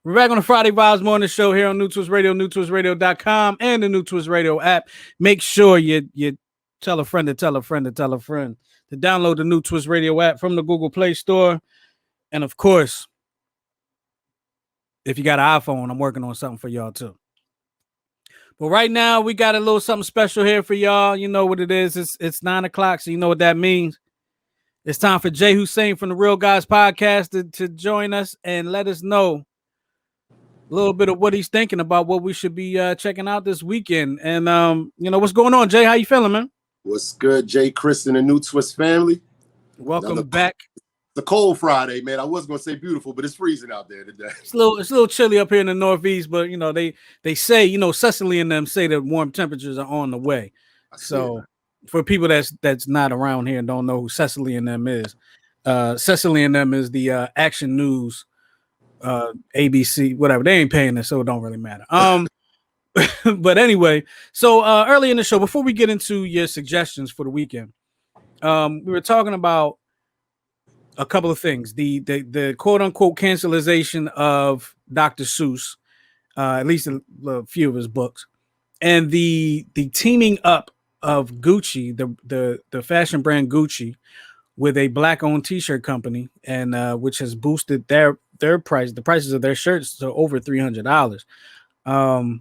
We're back on the Friday Vibes Morning Show here on New Twist Radio, newtwistradio.com, and the New Twist Radio app. Make sure you tell a friend to tell a friend to tell a friend to download the New Twist Radio app from the Google Play Store. And of course, if you got an iPhone, I'm working on something for y'all too. But right now, we got a little something special here for y'all. You know what it is. It's 9 o'clock, so you know what that means. It's time for Jay Hussein from the Reel Gods podcast to join us and let us know a little bit of what he's thinking about what we should be checking out this weekend. And, what's going on, Jay? How you feeling, man? What's good, Jay, Chris, and the New Twist family? Welcome back. It's a cold Friday, man. I was going to say beautiful, but it's freezing out there today. It's a little chilly up here in the Northeast, but, they say, Cecily and them say that warm temperatures are on the way. So for people that's not around here and don't know who Cecily and them is, Cecily and them is the Action News ABC, whatever. They ain't paying us, so it don't really matter. But anyway, so early in the show, before we get into your suggestions for the weekend, we were talking about a couple of things. The quote unquote cancelization of Dr. Seuss, at least a few of his books, and the teaming up of Gucci, the fashion brand Gucci, with a black-owned T-shirt company, and which has boosted their price, the prices of their shirts to over $300. A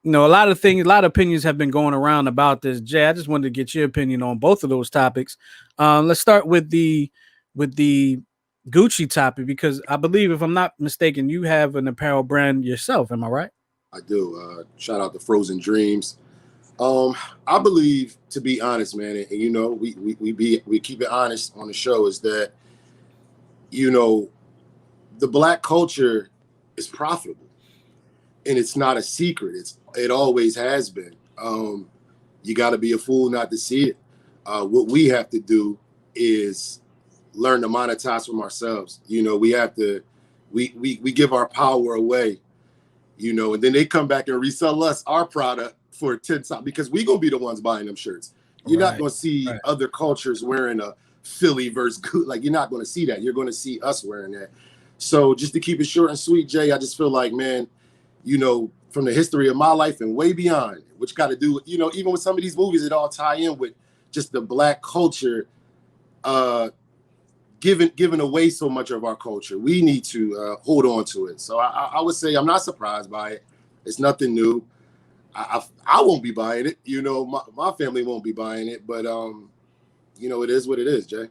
lot of opinions have been going around about this. Jay, I just wanted to get your opinion on both of those topics. Let's start with the Gucci topic, because I believe, if I'm not mistaken, you have an apparel brand yourself. Am I right? I do. Shout out to Frozen Dreams. I believe, to be honest, man, and we keep it honest on the show, is that the black culture is profitable, and it's not a secret. It always has been. You got to be a fool not to see it. What we have to do is learn to monetize from ourselves. We have to we give our power away, and then they come back and resell us our product for 10 times, because we're going to be the ones buying them shirts. You're not going to see other cultures wearing a Philly versus good. Like, you're not going to see that. You're going to see us wearing that. So just to keep it short and sweet, Jay, I just feel like, man, from the history of my life and way beyond, which got to do with, even with some of these movies, it all tie in with just the black culture, giving away so much of our culture. We need to hold on to it. So I would say I'm not surprised by it. It's nothing new. I won't be buying it. My family won't be buying it, but it is what it is, Jay.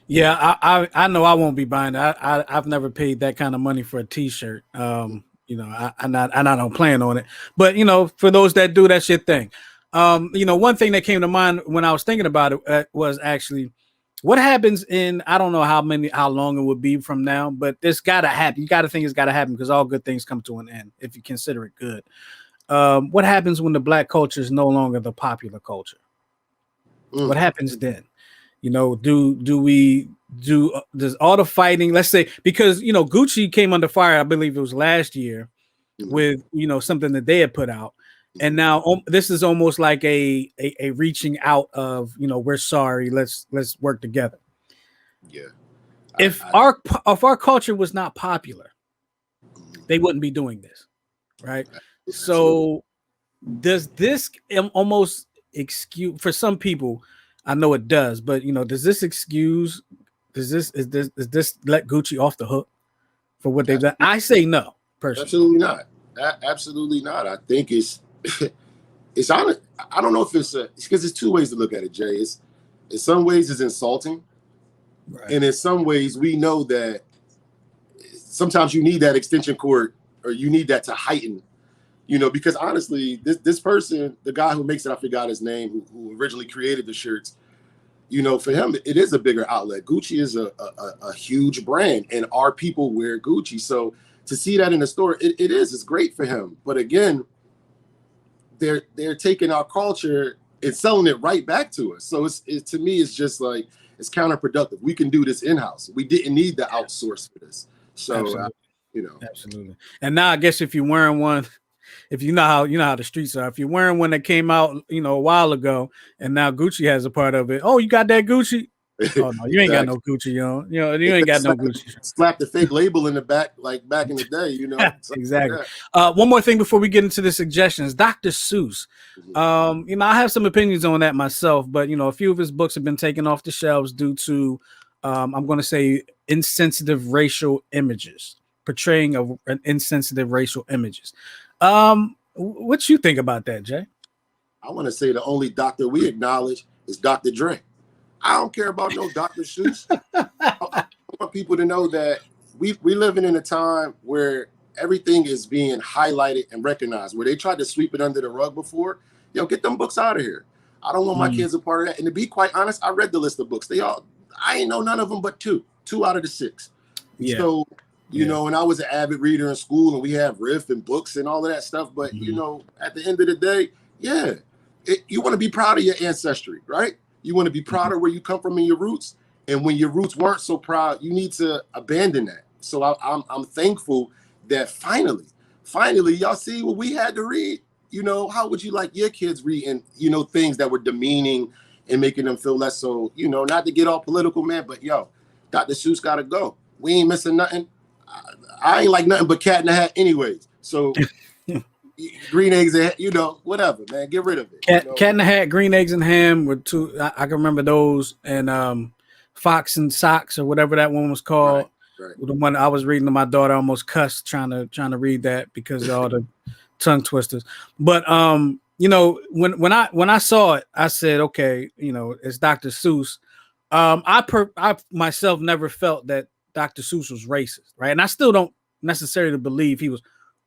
Yeah, I know I won't be buying it. I've never paid that kind of money for a T-shirt. I don't plan on it. But for those that do, that's your thing. One thing that came to mind when I was thinking about it was actually what happens in, I don't know how long it would be from now, but this gotta happen. You gotta think it's gotta happen, because all good things come to an end if you consider it good. What happens when the black culture is no longer the popular culture? What happens then? Does all the fighting, let's say, because Gucci came under fire, I believe it was last year, with something that they had put out, and now this is almost like a reaching out of we're sorry, let's work together. Yeah. If our culture was not popular, they wouldn't be doing this, right? So does this almost excuse, for some people, I know it does, but does this let Gucci off the hook for what they've done? I say no, personally. Absolutely not. Absolutely not. I think it's honest. I don't know if it's because there's two ways to look at it, Jay. In some ways it's insulting, right, and in some ways we know that sometimes you need that extension cord, or you need that to heighten. Because honestly, this person, the guy who makes it, I forgot his name, who originally created the shirts, for him, it is a bigger outlet. Gucci is a huge brand, and our people wear Gucci. So to see that in the store, it's great for him. But again, they're taking our culture and selling it right back to us. So to me, it's just like, it's counterproductive. We can do this in-house. We didn't need to outsource for this. So, Absolutely. And now I guess if you're wearing one, if you know how the streets are, if you're wearing one that came out, a while ago, and now Gucci has a part of it. Oh, you got that Gucci? Oh no, you ain't got no Gucci, yo. You ain't got no Gucci. Slap the fake label in the back, like back in the day, Exactly. One more thing before we get into the suggestions, Dr. Seuss. I have some opinions on that myself, but a few of his books have been taken off the shelves due to, I'm going to say, insensitive racial images, portraying of insensitive racial images. What you think about that, Jay? I want to say the only doctor we acknowledge is Dr. Dre. I don't care about no Dr. Seuss. I want people to know that we living in a time where everything is being highlighted and recognized. Where they tried to sweep it under the rug before, get them books out of here. I don't want my kids a part of that. And to be quite honest, I read the list of books. I ain't know none of them but two out of the 6. Yeah. So, and I was an avid reader in school, and we have riff and books and all of that stuff. But, at the end of the day, you want to be proud of your ancestry, right? You want to be proud of where you come from and your roots. And when your roots weren't so proud, you need to abandon that. So I'm thankful that finally, y'all see what we had to read. How would you like your kids reading, things that were demeaning and making them feel less so, not to get all political, man, but Dr. Seuss got to go. We ain't missing nothing. I ain't like nothing but Cat in the Hat anyways. So green eggs and whatever, man, get rid of it. Cat in the Hat, green eggs and ham were two. I can remember those, and Fox and Socks or whatever that one was called. Right. The one I was reading to my daughter, almost cussed trying to read that because of all the tongue twisters. But when I saw it, I said, okay, it's Dr. Seuss. I myself never felt that Dr. Seuss was racist, right? And I still don't necessarily believe he was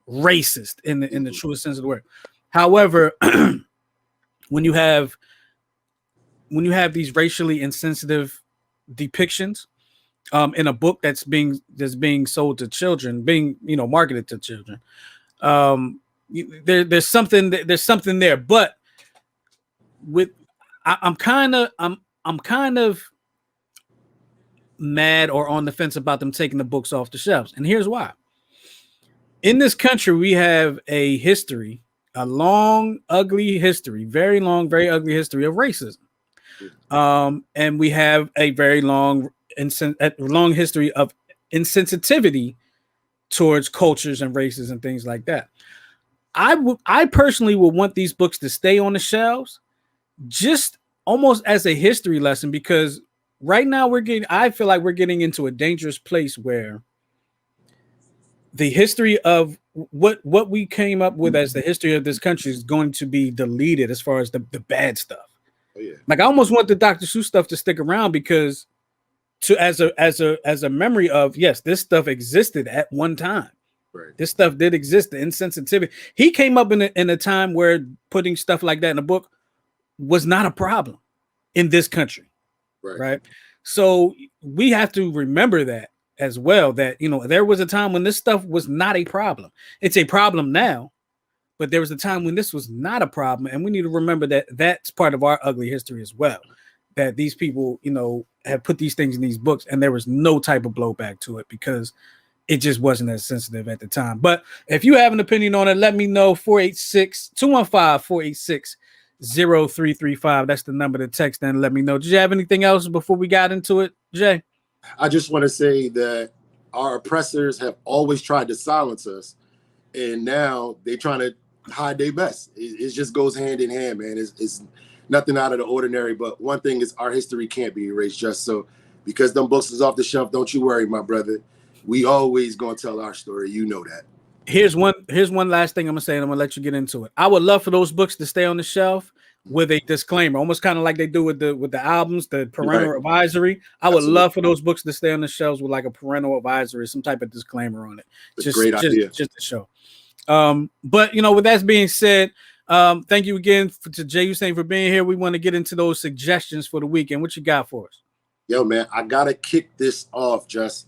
racist in the truest sense of the word. However, when you have these racially insensitive depictions in a book that's being sold to children, being marketed to children, there's something there. But I'm kind of mad or on the fence about them taking the books off the shelves, and here's why. In this country, we have a history, a long, ugly history, very long, very ugly history of racism. And we have a very long history of insensitivity towards cultures and races and things like that. I personally would want these books to stay on the shelves, just almost as a history lesson, because right now I feel like we're getting into a dangerous place where the history of what we came up with as the history of this country is going to be deleted as far as the bad stuff. Oh, yeah. Like I almost want the Dr. Seuss stuff to stick around because as a memory of, yes, this stuff existed at one time. Right. This stuff did exist. The insensitivity. He came up in a time where putting stuff like that in a book was not a problem in this country. Right. So we have to remember that as well, that there was a time when this stuff was not a problem. It's a problem now, but there was a time when this was not a problem, and we need to remember that that's part of our ugly history as well, that these people have put these things in these books and there was no type of blowback to it because it just wasn't as sensitive at the time. But if you have an opinion on it, let me know. 215-486-0335. That's the number to text and let me know. Did you have anything else before we got into it, Jay? I just want to say that our oppressors have always tried to silence us, and now they're trying to hide their best. It just goes hand in hand, man. It's nothing out of the ordinary, but one thing is our history can't be erased just so. Because them books is off the shelf, don't you worry, my brother. We always gonna tell our story. You know that. Here's one last thing I'm gonna say, and I'm gonna let you get into it. I would love for those books to stay on the shelf with a disclaimer, almost kind of like they do with the albums, the parental advisory. I would love for those books to stay on the shelves with like a parental advisory, some type of disclaimer on it. Great idea. Just to show. But with that being said, thank you again to Jay Hussein for being here. We want to get into those suggestions for the weekend. What you got for us? Yo, man, I gotta kick this off just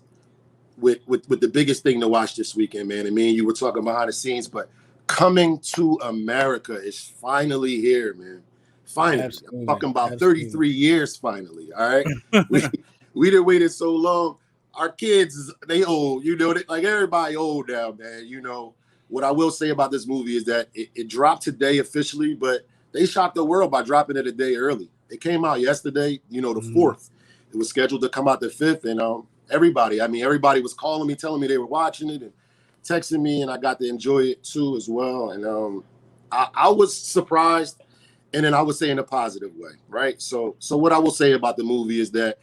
with the biggest thing to watch this weekend, man. And me and you were talking behind the scenes, but Coming to America is finally here, man. Finally. Absolutely. I'm talking about 33 years finally, all right? we done waited so long. Our kids, they old, like everybody old now, man. What I will say about this movie is that it dropped today officially, but they shocked the world by dropping it a day early. It came out yesterday, the 4th. It was scheduled to come out the 5th, and everybody was calling me, telling me they were watching it and texting me, and I got to enjoy it too as well. And I was surprised, and then I would say in a positive way, right? So what I will say about the movie is that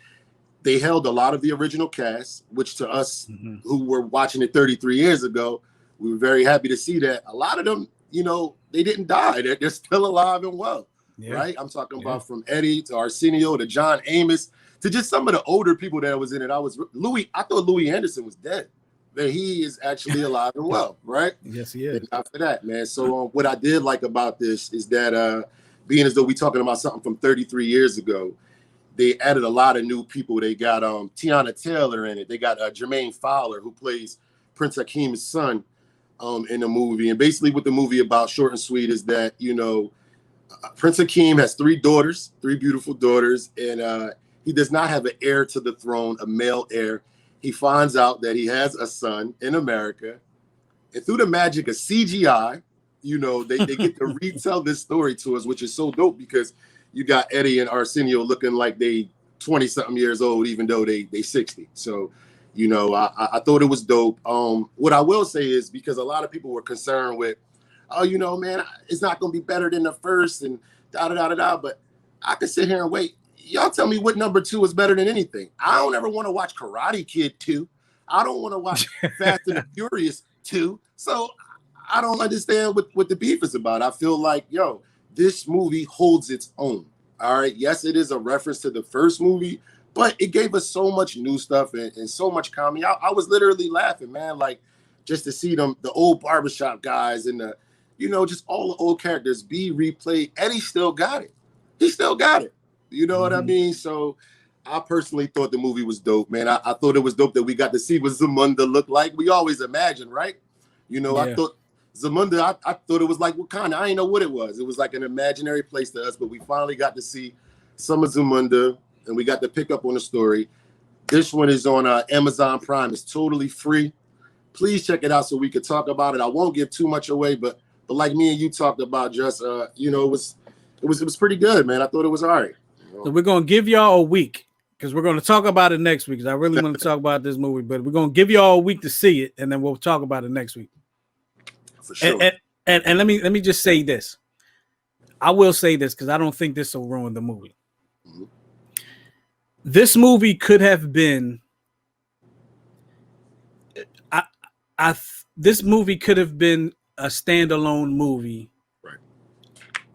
they held a lot of the original cast, which to us who were watching it 33 years ago, we were very happy to see that a lot of them, you know, they didn't die. They're still alive and well, right? I'm talking about from Eddie to Arsenio to John Amos to just some of the older people that was in it. I thought Louis Anderson was dead. But he is actually alive and well, right? Yes, he is. And after that, man. So what I did like about this is that being as though we're talking about something from 33 years ago, they added a lot of new people. They got Tiana Taylor in it. They got Jermaine Fowler, who plays Prince Akeem's son in the movie. And basically what the movie about, short and sweet, is that, you know, Prince Akeem has 3 daughters, 3 beautiful daughters, and he does not have an heir to the throne, a male heir. He finds out that he has a son in America, and through the magic of CGI, you know, they get to retell this story to us, which is so dope because you got Eddie and Arsenio looking like they 20-something years old, even though they 60. So, you know, I thought it was dope. What I will say is, because a lot of people were concerned with, oh, you know, man, it's not going to be better than the first and da-da-da-da-da, but I could sit here and wait. Y'all tell me what number 2 is better than anything. I don't ever want to watch Karate Kid 2. I don't want to watch Fast and the Furious 2. So I don't understand what the beef is about. I feel like, yo, this movie holds its own. All right. Yes, it is a reference to the first movie, but it gave us so much new stuff and so much comedy. I was literally laughing, man, like just to see the old barbershop guys and the, you know, just all the old characters be replayed. Eddie still got it. He still got it. You know what I mean? So I personally thought the movie was dope, man. I thought it was dope that we got to see what Zamunda looked like. We always imagine, right? You know, I thought Zamunda, I thought it was like Wakanda. I didn't know what it was. It was like an imaginary place to us, but we finally got to see some of Zamunda, and we got to pick up on the story. This one is on Amazon Prime. It's totally free. Please check it out so we could talk about it. I won't give too much away, but like me and you talked about, just you know, it was pretty good, man. I thought it was all right. So we're gonna give y'all a week because we're gonna talk about it next week. Because I really want to talk about this movie, but we're gonna give y'all a week to see it, and then we'll talk about it next week. For sure. And let me just say this. I will say this because I don't think this will ruin the movie. This movie could have been. This movie could have been a standalone movie, right?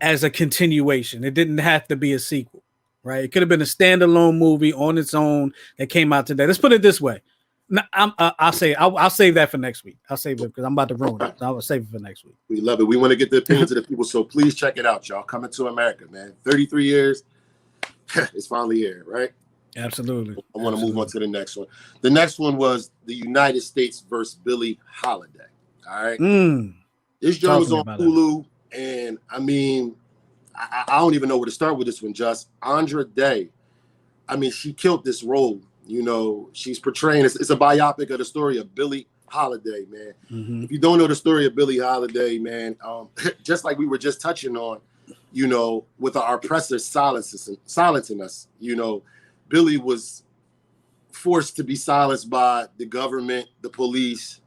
As a continuation. It didn't have to be a sequel. Right, it could have been a standalone movie on its own that came out today. Let's put it this way. Now, I'll save that for next week. I'll save it because I'm about to ruin it. So I'll save it for next week. We love it. We want to get the opinions of the people, so please check it out, y'all. Coming to America, man. 33 years, it's finally here, right? Absolutely. I want to move on to the next one. The next one was the United States versus Billie Holiday. All right. This joint was on Hulu, and I mean, I don't even know where to start with this one, Just. Andra Day, I mean, she killed this role. You know, she's portraying, it's a biopic of the story of Billie Holiday, man. If you don't know the story of Billie Holiday, man, just like we were just touching on, you know, with our oppressors silencing us, you know, Billie was forced to be silenced by the government, the police,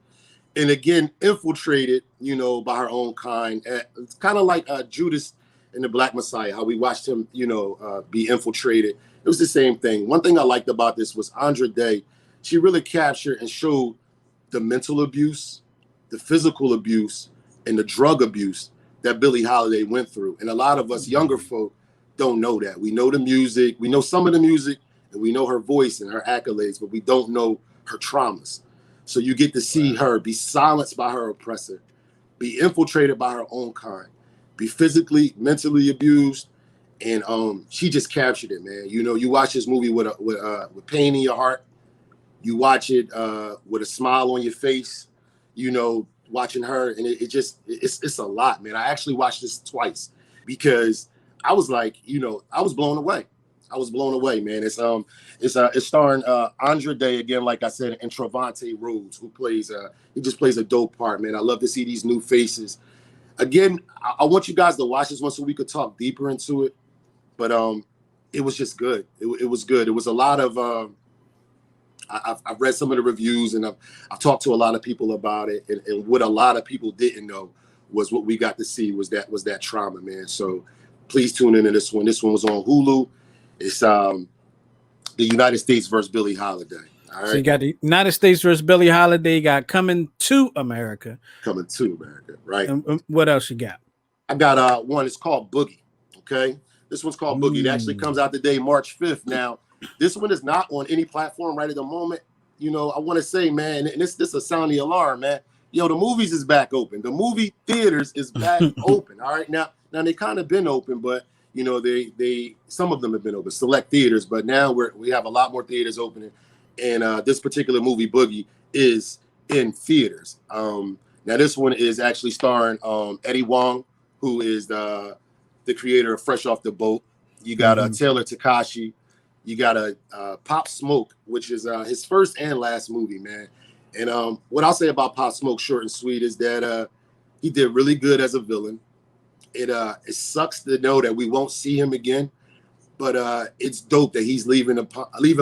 and again, infiltrated, you know, by her own kind. It's kind of like Judas in the Black Messiah, how we watched him, you know, be infiltrated. It was the same thing. One thing I liked about this was Andra Day. She really captured and showed the mental abuse, the physical abuse, and the drug abuse that Billie Holiday went through. And a lot of us younger folk don't know that. We know the music, we know some of the music, and we know her voice and her accolades, but we don't know her traumas. So you get to see her be silenced by her oppressor, be infiltrated by her own kind, be physically, mentally abused, and she just captured it, man. You know, you watch this movie with pain in your heart. You watch it with a smile on your face. You know, watching her, and it's a lot, man. I actually watched this twice because I was like, you know, I was blown away. Man. It's starring Andra Day again, like I said, and Trevante Rhodes, who plays he just plays a dope part, man. I love to see these new faces. Again, I want you guys to watch this one so we could talk deeper into it. But it was just good. It was good. It was a lot of I've read some of the reviews, and I've talked to a lot of people about it, and what a lot of people didn't know was what we got to see was that trauma, man. So please tune into this one. This one was on Hulu. It's the United States versus Billie Holiday. All right. So you got the United States versus Billie Holiday. You got Coming to America. Coming to America, right? And what else you got? I got one. It's called Boogie. Okay, this one's called Boogie. It actually comes out today, March 5th. Now, this one is not on any platform right at the moment. You know, I want to say, man, and this is a sound the alarm, man. Yo, the movies is back open. The movie theaters is back open. All right, now they kind of been open, but you know, they some of them have been open, select theaters, but now we have a lot more theaters opening, and this particular movie, Boogie, is in theaters. Now this one is actually starring Eddie Wong, who is the creator of Fresh Off the Boat. You got Taylor Takashi. You got Pop Smoke, which is his first and last movie, man. And what I'll say about Pop Smoke, short and sweet, is that he did really good as a villain. It sucks to know that we won't see him again, but it's dope that he's leaving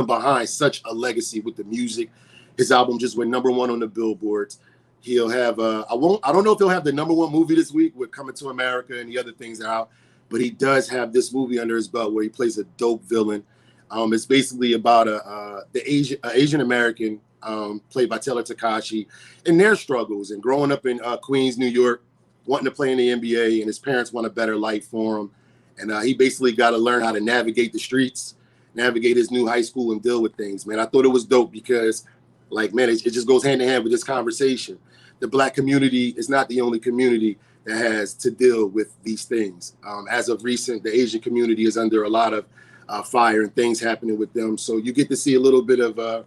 behind such a legacy with the music. His album just went #1 on the billboards. He'll have I don't know if he'll have the #1 movie this week with Coming to America and the other things out, but he does have this movie under his belt where he plays a dope villain. It's basically about the Asian American played by Taylor Takashi and their struggles and growing up in Queens, New York, wanting to play in the NBA, and his parents want a better life for him. And he basically got to learn how to navigate the streets, navigate his new high school, and deal with things, man. I thought it was dope because, like, man, it just goes hand in hand with this conversation. The Black community is not the only community that has to deal with these things. As of recent, the Asian community is under a lot of fire and things happening with them. So you get to see a little bit of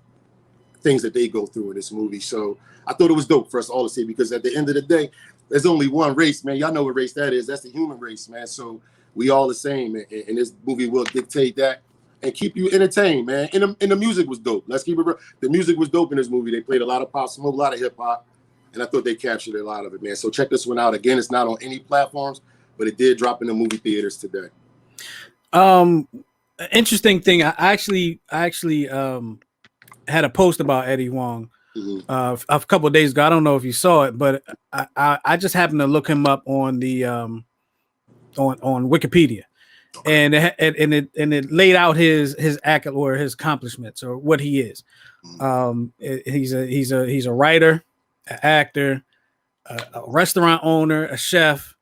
things that they go through in this movie. So I thought it was dope for us all to see, because at the end of the day, there's only one race, man. Y'all know what race that is. That's the human race, man. So we all the same, and this movie will dictate that and keep you entertained, man. And the music was dope. Let's keep it real. The music was dope in this movie. They played a lot of Pop Smoke, a lot of hip hop, and I thought they captured a lot of it, man. So check this one out. Again, it's not on any platforms, but it did drop in the movie theaters today. Interesting thing. I actually had a post about Eddie Wong a couple of days ago. I don't know if you saw it, but I just happened to look him up on the on Wikipedia, and it laid out his accolade or his accomplishments or what he is. He's a writer, an actor, a restaurant owner, a chef,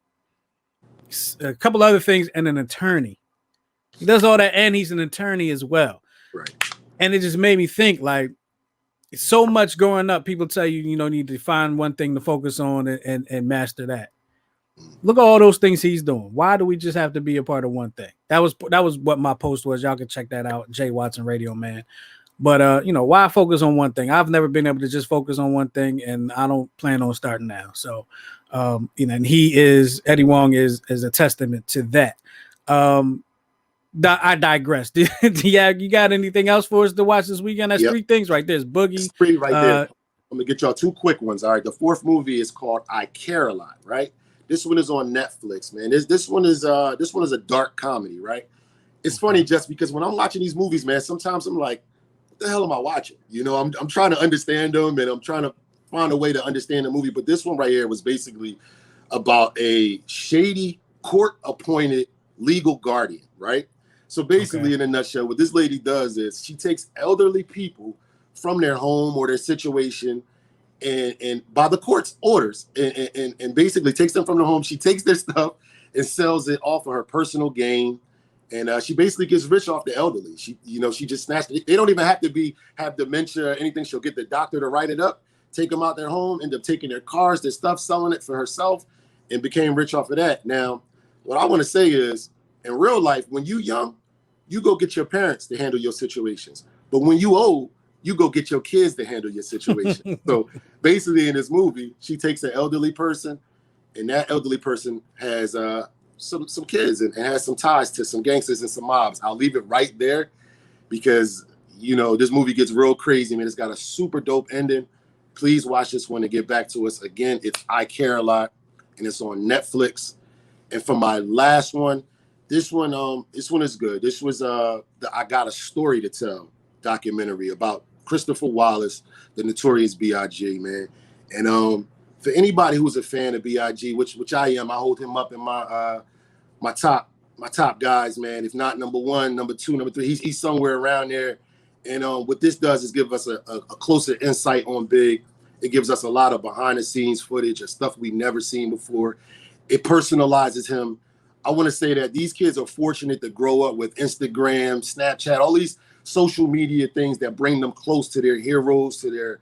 a couple other things, and an attorney. He does all that, and he's an attorney as well. Right. And it just made me think, like, so much growing up, people tell you, you need to find one thing to focus on and master that. Look at all those things he's doing. Why do we just have to be a part of one thing? That was what my post was. Y'all can check that out, Jay Watson Radio Man. But why focus on one thing? I've never been able to just focus on one thing, and I don't plan on starting now. So, and Eddie Wong is a testament to that. I digress. Yeah, you got anything else for us to watch this weekend? That's three things right there. It's Boogie. It's three right there. I'm gonna get y'all two quick ones. All right. The fourth movie is called I Care a Lot. Right. This one is on Netflix, man. This one is a dark comedy. Right. It's funny just because when I'm watching these movies, man, sometimes I'm like, what the hell am I watching? I'm trying to understand them, and I'm trying to find a way to understand the movie. But this one right here was basically about a shady court-appointed legal guardian. Right. So basically, in a nutshell, what this lady does is she takes elderly people from their home or their situation and by the court's orders and basically takes them from the home. She takes their stuff and sells it off of her personal gain. And she basically gets rich off the elderly. She just snatched it. They don't even have to have dementia or anything. She'll get the doctor to write it up, take them out their home, end up taking their cars, their stuff, selling it for herself, and became rich off of that. Now, what I want to say is, in real life, when you young, you go get your parents to handle your situations. But when you old, you go get your kids to handle your situation. So basically in this movie, she takes an elderly person, and that elderly person has some kids and has some ties to some gangsters and some mobs. I'll leave it right there because, this movie gets real crazy, man. It's got a super dope ending. Please watch this one and get back to us. Again, it's I Care a Lot, and it's on Netflix. And for my last one, This one is good. This was the I Got a Story to Tell documentary about Christopher Wallace, the Notorious B.I.G., man. And for anybody who's a fan of B.I.G., which I am, I hold him up in my my top guys, man. If not number one, number two, number three, he's somewhere around there. And what this does is give us a closer insight on Big. It gives us a lot of behind the scenes footage of stuff we've never seen before. It personalizes him. I want to say that these kids are fortunate to grow up with Instagram, Snapchat, all these social media things that bring them close to their heroes, to their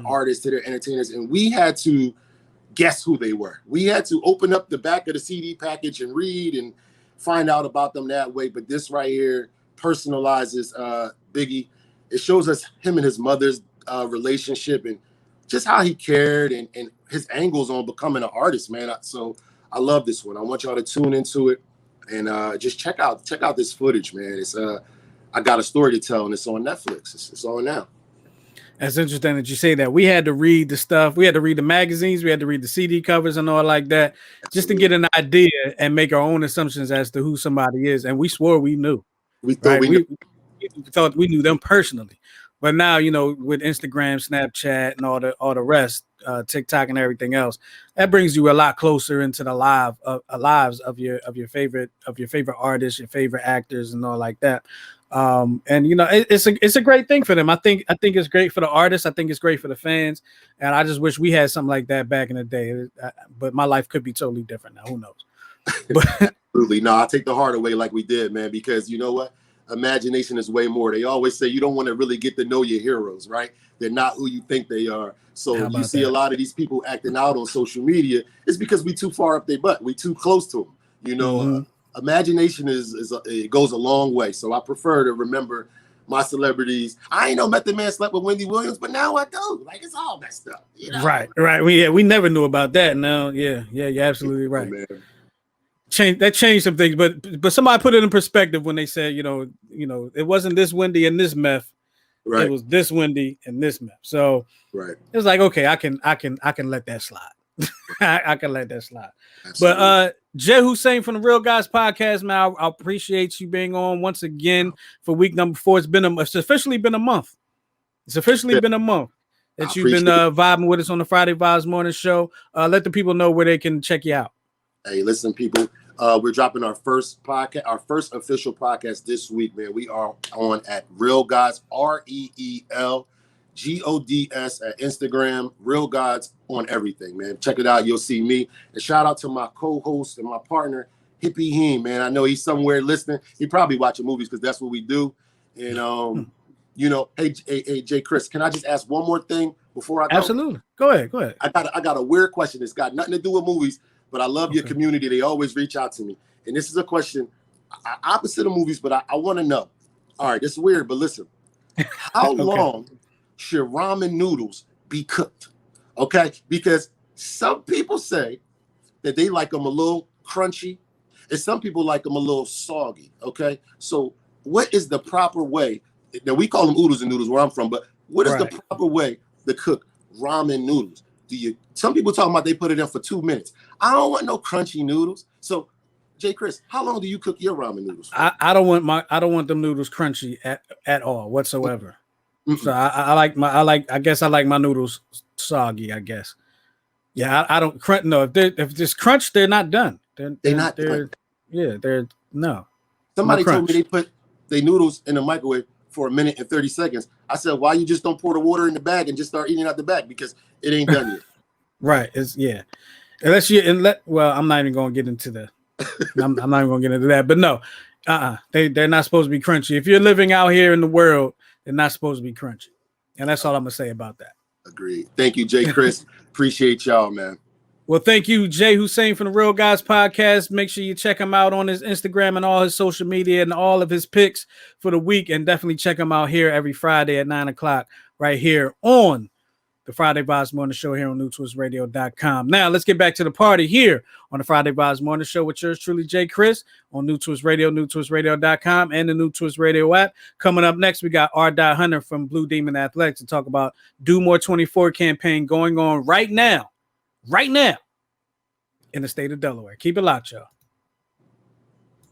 artists, to their entertainers. And we had to guess who they were. We had to open up the back of the CD package and read and find out about them that way. But this right here personalizes Biggie. It shows us him and his mother's relationship and just how he cared and his angles on becoming an artist, man. So I love this one. I want y'all to tune into it and just check out this footage, man. It's I Got a Story to Tell, and it's on Netflix. It's on now. That's interesting that you say that. We had to read the stuff. We had to read the magazines. We had to read the CD covers and all like that. Absolutely. Just to get an idea and make our own assumptions as to who somebody is. And we swore we knew. We thought we thought we knew them personally. But now, you know, with Instagram, Snapchat, and all the rest, TikTok and everything else, that brings you a lot closer into the lives of your favorite artists, your favorite actors, and all like that. And you know, it's a great thing for them. I think it's great for the artists. I think it's great for the fans. And I just wish we had something like that back in the day. But my life could be totally different now. Who knows? But absolutely, no, I take the heart away like we did, man. Because you know what? Imagination is way more. They always say you don't want to really get to know your heroes, right? They're not who you think they are. So you see a lot of these people acting out on social media. It's because we too far up their butt. We too close to them. You know, imagination it goes a long way. So I prefer to remember my celebrities. I ain't know Method Man slept with Wendy Williams, but now I do. Like, it's all messed up. You know? Right. We never knew about that. No, yeah, you're absolutely right. Oh, man. Changed some things, but somebody put it in perspective when they said, you know, it wasn't this Wendy and this meth, right? It was this Wendy and this meth. So right, it was like, okay, I can let that slide. I can let that slide. Absolutely. But Jay Hussein from the Real Guys podcast, man, I appreciate you being on once again for week number 4. It's officially been a month. It's officially been a month that you've been vibing with us on the Friday Vibes Morning Show. Let the people know where they can check you out. Hey, listen, people. We're dropping our first podcast, our first official podcast this week, man. We are on at Reel Gods, ReelGods at Instagram, Reel Gods on everything, man. Check it out. You'll see me. And shout out to my co-host and my partner, Hippie Heem, man. I know he's somewhere listening. He probably watching movies because that's what we do. And, you know, hey, Jay Chris, can I just ask one more thing before I go? Absolutely. Go ahead. I got a weird question. It's got nothing to do with movies. But I love your community. They always reach out to me. And this is a question opposite of movies, but I want to know. All right, this is weird, but listen. How long should ramen noodles be cooked? Okay? Because some people say that they like them a little crunchy, and some people like them a little soggy. Okay? So what is the proper way? Now, we call them oodles and noodles where I'm from, but what is the proper way to cook ramen noodles? Some people talking about they put it in for 2 minutes. I don't want no crunchy noodles. So, Jay Chris, how long do you cook your ramen noodles for? I don't want them noodles crunchy at all whatsoever. So I guess I like my noodles soggy. I guess. Yeah, I don't crunch. No, if it's crunch, they're not done. They're not done. Yeah, they're no. Somebody told me they put their noodles in the microwave for 1 minute and 30 seconds. I said, why you just don't pour the water in the bag and just start eating out the bag? Because it ain't done yet. Right. Well, I'm not even going to get into that. I'm not even going to get into that. But no, they're not supposed to be crunchy. If you're living out here in the world, they're not supposed to be crunchy. And that's all I'm going to say about that. Agreed. Thank you, Jay Chris. Appreciate y'all, man. Well, thank you, Jay Hussein from the Real Guys podcast. Make sure you check him out on his Instagram and all his social media and all of his picks for the week. And definitely check him out here every Friday at 9 o'clock right here on the Friday Vibes Morning Show here on NewTwistRadio.com. Now, let's get back to the party here on the Friday Vibes Morning Show with yours truly, Jay Chris, on New Twist Radio, NewTwistRadio.com, and the New Twist Radio app. Coming up next, we got R. Hunter from Blue Demon Athletics to talk about Do More 24 campaign going on right now in the state of Delaware. Keep it locked, y'all.